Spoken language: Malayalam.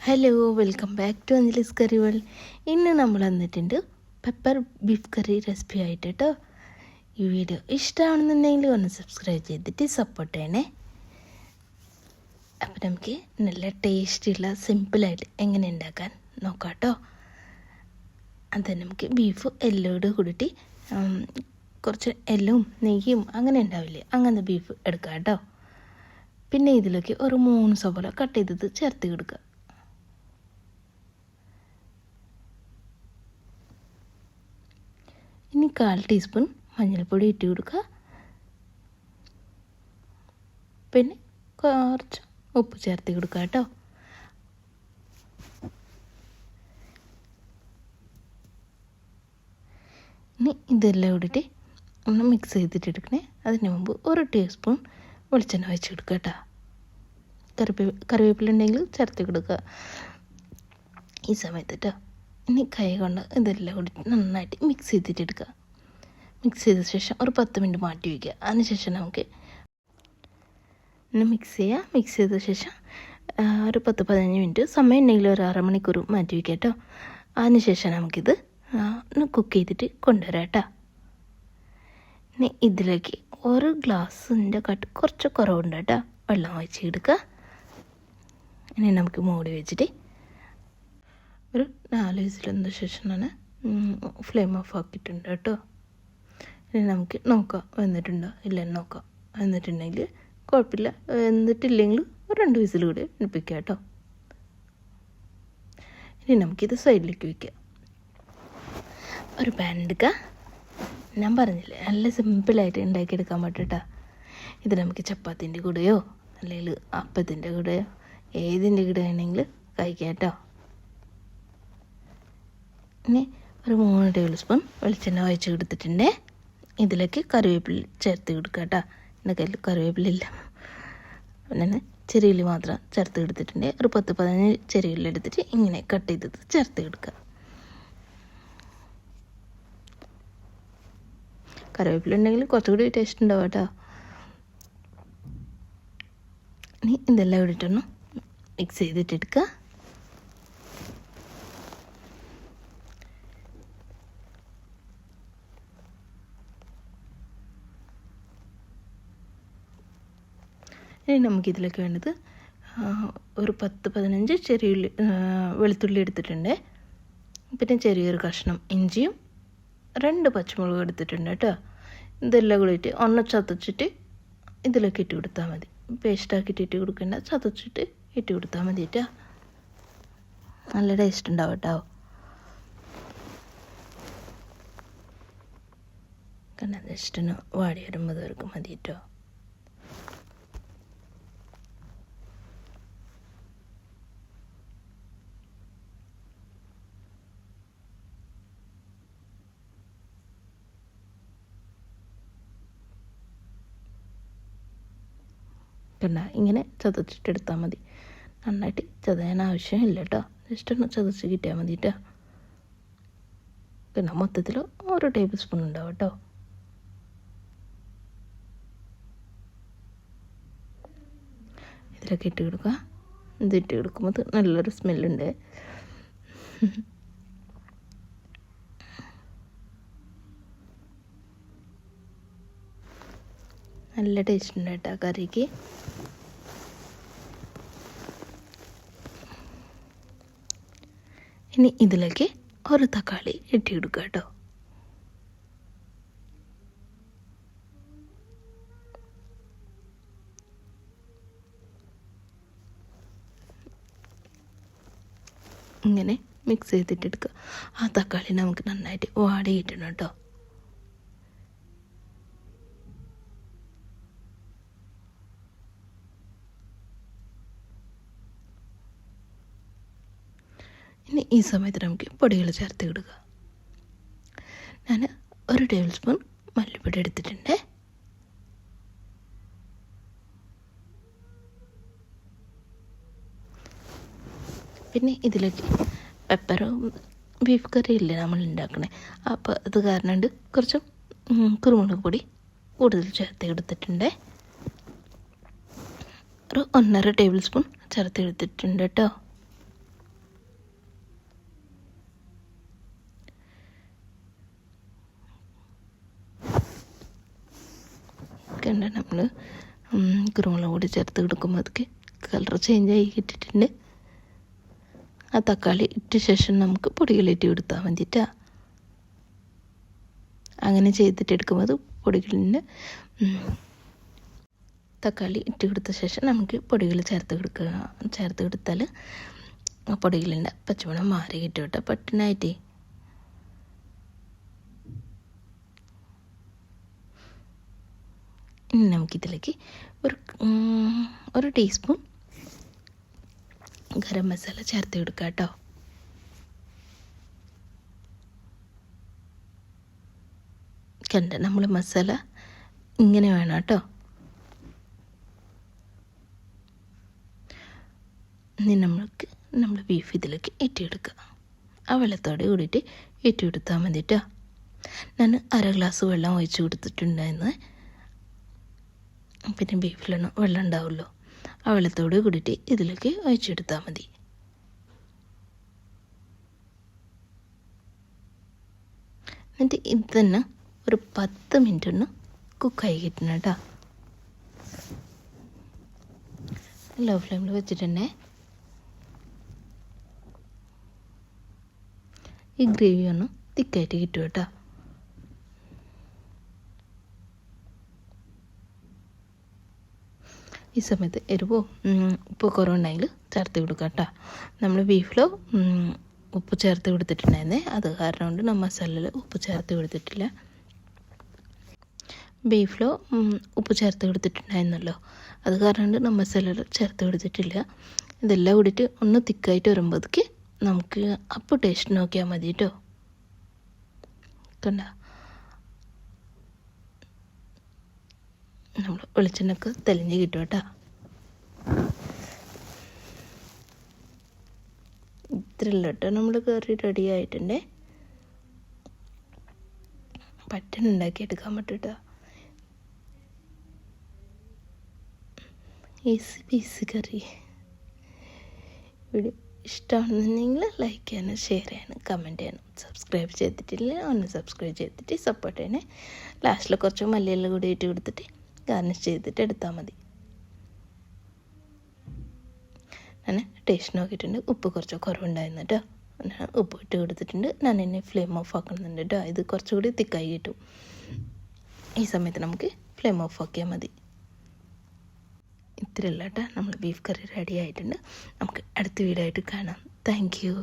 Hello, welcome back to Anjali's curry world. ഇന്ന് നമ്മൾ വന്നിട്ടുണ്ട് പെപ്പർ ബീഫ് കറി റെസിപ്പി ആയിട്ട് കേട്ടോ. ഈ വീഡിയോ ഇഷ്ടമാണെന്നുണ്ടെങ്കിൽ ഒന്ന് സബ്സ്ക്രൈബ് ചെയ്തിട്ട് സപ്പോർട്ട് ചെയ്യണേ. അപ്പോൾ നമുക്ക് നല്ല ടേസ്റ്റുള്ള സിമ്പിളായിട്ട് എങ്ങനെ ഉണ്ടാക്കാൻ നോക്കാം കേട്ടോ. അത് നമുക്ക് ബീഫ് എല്ലോട് കൂടിയിട്ട് കുറച്ച് എല്ലും നെയ്യും അങ്ങനെ ഉണ്ടാവില്ലേ, അങ്ങനത്തെ ബീഫ് എടുക്കാം കേട്ടോ. പിന്നെ ഇതിലേക്ക് ഒരു 3 സവോള കട്ട് ചെയ്തത് ചേർത്ത് കൊടുക്കുക. ഇനി 1/4 ടീസ്പൂൺ മഞ്ഞൾപ്പൊടി ഇട്ട് കൊടുക്കുക. പിന്നെ കുറച്ച് ഉപ്പ് ചേർത്ത് കൊടുക്കുക കേട്ടോ. ഇനി ഇതെല്ലാം കൂടിയിട്ട് ഒന്ന് മിക്സ് ചെയ്തിട്ടെടുക്കണേ. അതിന് മുമ്പ് 1 ടീസ്പൂൺ വെളിച്ചെണ്ണ ഒഴിച്ച് കൊടുക്കുക കേട്ടോ. കറിവേപ്പില ഉണ്ടെങ്കിൽ ചേർത്ത് കൊടുക്കുക ഈ സമയത്ത് കേട്ടോ. ഇനി കൈ കൊണ്ട് ഇതെല്ലാം കൂടി നന്നായിട്ട് മിക്സ് ചെയ്തിട്ടെടുക്കുക. മിക്സ് ചെയ്ത ശേഷം ഒരു 10 മിനിറ്റ് മാറ്റി വയ്ക്കുക. അതിനുശേഷം നമുക്ക് മിക്സ് ചെയ്യുക. മിക്സ് ചെയ്ത ശേഷം ഒരു 10-15 മിനിറ്റ് സമയം ഉണ്ടെങ്കിൽ ഒരു 1/2 മണിക്കൂർ മാറ്റി വയ്ക്കുക കേട്ടോ. അതിനുശേഷം നമുക്കിത് ഒന്ന് കുക്ക് ചെയ്തിട്ട് കൊണ്ടുവരാം കേട്ടോ. ഇനി ഇതിലേക്ക് 1 ഗ്ലാസിൻ്റെ കുറച്ച് കുറവുണ്ട് കേട്ടോ വെള്ളം ഒഴിച്ച് എടുക്കുക. ഇനി നമുക്ക് മൂടി വെച്ചിട്ട് ഒരു 4 വിസിലിന് ശേഷമാണ് ഫ്ലെയിം ഓഫ് ആക്കിയിട്ടുണ്ട് കേട്ടോ. ഇനി നമുക്ക് നോക്കാം വെന്തിട്ടുണ്ടോ ഇല്ലെന്ന് നോക്കാം. വെന്തിട്ടുണ്ടെങ്കിൽ കുഴപ്പമില്ല, വെന്തിട്ടില്ലെങ്കിൽ ഒരു 2 വിസിൽ കൂടി എടുപ്പിക്കുക കേട്ടോ. ഇനി നമുക്കിത് സൈഡിലേക്ക് വയ്ക്കാം. ഒരു പാൻ എടുക്കുക. ഞാൻ പറഞ്ഞില്ലേ, നല്ല സിമ്പിളായിട്ട് ഉണ്ടാക്കിയെടുക്കാൻ പറ്റട്ടോ. ഇത് നമുക്ക് ചപ്പാത്തിൻ്റെ കൂടെയോ അല്ലെങ്കിൽ അപ്പത്തിൻ്റെ കൂടെയോ ഏതിൻ്റെ കൂടെ ആണെങ്കിലും കഴിക്കാം കേട്ടോ. ഇനി ഒരു 3 ടേബിൾ സ്പൂൺ വെളിച്ചെണ്ണ ഒഴിച്ച് കൊടുത്തിട്ടുണ്ട്. ഇതിലേക്ക് കറിവേപ്പില ചേർത്ത് കൊടുക്കുക കേട്ടോ. എൻ്റെ കയ്യിൽ കറിവേപ്പിലില്ല, പിന്നെ ചെറിയുള്ളി മാത്രം ചേർത്ത് കൊടുത്തിട്ടുണ്ട്. ഒരു 10-15 ചെറിയുള്ളി എടുത്തിട്ട് ഇങ്ങനെ കട്ട് ചെയ്തത് ചേർത്ത് കൊടുക്കുക. കറിവേപ്പില ഉണ്ടെങ്കിൽ കുറച്ചുകൂടി ടേസ്റ്റ് ഉണ്ടാവും കേട്ടോ. ഇനി ഇതെല്ലാം ഇട്ടിട്ടൊന്ന് മിക്സ് ചെയ്തിട്ടെടുക്കുക. ഇനി നമുക്കിതിലേക്ക് വേണ്ടത് ഒരു 10-15 ചെറിയുള്ളി വെളുത്തുള്ളി എടുത്തിട്ടുണ്ട്. പിന്നെ ചെറിയൊരു കഷ്ണം ഇഞ്ചിയും 2 പച്ചമുളകും എടുത്തിട്ടുണ്ട് കേട്ടോ. ഇതെല്ലാം കൂടിയിട്ട് ഒന്ന് ചതച്ചിട്ട് ഇതിലേക്ക് ഇട്ട് കൊടുത്താൽ മതി. പേസ്റ്റാക്കിയിട്ട് ഇട്ട് കൊടുക്കേണ്ട, ചതച്ചിട്ട് ഇട്ട് കൊടുത്താൽ മതി കേട്ടോ. നല്ല ടേസ്റ്റ് ഉണ്ടാവും കേട്ടോ. കാരണം ജസ്റ്റ് ഒന്ന് വാടി വരുമ്പോൾ തീർക്കും മതി കേട്ടോ. കണ്ട, ഇങ്ങനെ ചതച്ചിട്ടെടുത്താൽ മതി. നന്നായിട്ട് ചതയാൻ ആവശ്യമില്ല കേട്ടോ. ജസ്റ്റ് ഒന്ന് ചതച്ച് കിട്ടിയാൽ മതി കേട്ടോ. പിന്നെ മൊത്തത്തിൽ 1 ടേബിൾ സ്പൂൺ ഉണ്ടാവും കേട്ടോ. ഇതിലൊക്കെ ഇട്ട് കൊടുക്കുക. ഇതിട്ട് കൊടുക്കുമ്പോൾ നല്ലൊരു സ്മെല്ലുണ്ട്. നല്ല ടേസ്റ്റ് ഉണ്ട് കേട്ടോ കറിക്ക്. ഇനി ഇതിലേക്ക് 1 തക്കാളി ഇട്ട് കൊടുക്കുക കേട്ടോ. ഇങ്ങനെ മിക്സ് ചെയ്തിട്ടെടുക്കുക. ആ തക്കാളി നമുക്ക് നന്നായിട്ട് വാടി കിട്ടണം കേട്ടോ. ഇനി ഈ സമയത്ത് നമുക്ക് പൊടികൾ ചേർത്ത് കൊടുക്കുക. ഞാൻ 1 ടേബിൾ സ്പൂൺ മല്ലിപ്പൊടി എടുത്തിട്ടുണ്ട്. പിന്നെ ഇതിലേക്ക് പെപ്പറും ബീഫ് കറി ഇല്ലേ നമ്മൾ ഉണ്ടാക്കണേ, അപ്പോൾ അത് കാരണം കുറച്ച് കുരുമുളക് പൊടി കൂടുതൽ ചേർത്ത് എടുത്തിട്ടുണ്ട്. ഒരു 1.5 ടേബിൾ സ്പൂൺ ചേർത്ത് എടുത്തിട്ടുണ്ട് കേട്ടോ. കണ്ട നമ്മൾ കുരുമുളക് പൊടി ചേർത്ത് കൊടുക്കുമ്പോൾ അതൊക്കെ കളർ ചേഞ്ചായി കിട്ടിയിട്ടുണ്ട്. ആ തക്കാളി ഇട്ട ശേഷം നമുക്ക് പൊടികളിട്ട് കൊടുത്താൽ മതിട്ടാ. അങ്ങനെ ചെയ്തിട്ടെടുക്കുമ്പോൾ അത് പൊടികളിൻ്റെ തക്കാളി ഇട്ട് കൊടുത്ത ശേഷം നമുക്ക് പൊടികൾ ചേർത്ത് കൊടുത്താൽ ആ പൊടികളിൻ്റെ പച്ചമണം മാറി കിട്ടും കേട്ടോ പെട്ടെന്നായിട്ടേ. ഇനി നമുക്കിതിലേക്ക് ഒരു ടീസ്പൂൺ ഗരം മസാല ചേർത്ത് കൊടുക്കുക കേട്ടോ. കണ്ട നമ്മൾ മസാല ഇങ്ങനെ വേണം കേട്ടോ. ഇനി നമ്മൾ ബീഫ് ഇതിലേക്ക് ഇട്ടിയെടുക്കുക. ആ വെള്ളത്തോടെ കൂടിയിട്ട് ഇട്ടിയെടുത്താൽ മതി കേട്ടോ. ഞാൻ 1/2 ഗ്ലാസ് വെള്ളം ഒഴിച്ച് കൊടുത്തിട്ടുണ്ടായിരുന്നു. പിന്നെ ബീഫിലാണ് വെള്ളം ഉണ്ടാവുമല്ലോ, ആ വെള്ളത്തോട് കൂടിയിട്ട് ഇതിലേക്ക് ഒഴിച്ചെടുത്താൽ മതി. എന്നിട്ട് ഇത് തന്നെ ഒരു 10 മിനിറ്റ് ഒന്ന് കുക്കായി കിട്ടണം കേട്ടോ. ലോ ഫ്ലെയിമിൽ വെച്ചിട്ടുണ്ടേ. ഈ ഗ്രേവി ഒന്ന് തിക്കായിട്ട് കിട്ടും കേട്ടോ. ഈ സമയത്ത് എരിവോ ഉപ്പ് കുറവുണ്ടെങ്കിൽ ചേർത്ത് കൊടുക്കുക കേട്ടോ. നമ്മൾ ബീഫിലോ ഉപ്പ് ചേർത്ത് കൊടുത്തിട്ടുണ്ടായിരുന്നേ, അത് കാരണം കൊണ്ട് നമ്മൾ മസാലയിൽ ഉപ്പ് ചേർത്ത് കൊടുത്തിട്ടില്ല. ബീഫിലോ ഉപ്പ് ചേർത്ത് കൊടുത്തിട്ടുണ്ടായിരുന്നല്ലോ, അത് കാരണം കൊണ്ട് നമ്മൾ മസാലയിൽ ചേർത്ത് കൊടുത്തിട്ടില്ല. ഇതെല്ലാം കൂടിയിട്ട് ഒന്ന് തിക്കായിട്ട് വരുമ്പോഴേക്ക് നമുക്ക് അപ്പോൾ ടേസ്റ്റ് നോക്കിയാൽ മതി കേട്ടോ. കണ്ട നമ്മൾ വെളിച്ചെണ്ണയൊക്കെ തെളിഞ്ഞ് കിട്ടും കേട്ടോ. ഇത്രയല്ല കേട്ടോ നമ്മൾ കറി റെഡി ആയിട്ടുണ്ടേ. പെട്ടെന്ന് ഉണ്ടാക്കിയെടുക്കാൻ പറ്റും കേട്ടോ. ഈസി പീസി കറി. വീഡിയോ ഇഷ്ടമാണെന്നുണ്ടെങ്കിൽ ലൈക്ക് ചെയ്യാനും ഷെയർ ചെയ്യാനും കമൻറ്റ് ചെയ്യാനും, സബ്സ്ക്രൈബ് ചെയ്തിട്ടില്ല ഒന്ന് സബ്സ്ക്രൈബ് ചെയ്തിട്ട് സപ്പോർട്ട് ചെയ്യണേ. ലാസ്റ്റിൽ കുറച്ച് മല്ലിയെല്ലാം കൂടി ഇട്ട് കൊടുത്തിട്ട് ഗാർണിഷ് ചെയ്തിട്ട് എടുത്താൽ മതി. ഞാൻ ടേസ്റ്റ് നോക്കിയിട്ടുണ്ട്, ഉപ്പ് കുറച്ച് കുറവുണ്ടായിരുന്നു കേട്ടോ. ഞാൻ ഉപ്പ് ഇട്ട് കൊടുത്തിട്ടുണ്ട്. ഞാൻ എന്നെ ഫ്ലെയിം ഓഫ് ആക്കുന്നുണ്ട് കേട്ടോ. ഇത് കുറച്ചുകൂടി തിക്കായി കിട്ടും. ഈ സമയത്ത് നമുക്ക് ഫ്ലെയിം ഓഫ് ആക്കിയാൽ മതി. ഇത്രയല്ല കേട്ടോ, നമ്മൾ ബീഫ് കറി റെഡി ആയിട്ടുണ്ട്. നമുക്ക് അടുത്ത വീഡിയോ ആയിട്ട് കാണാം. Thank you.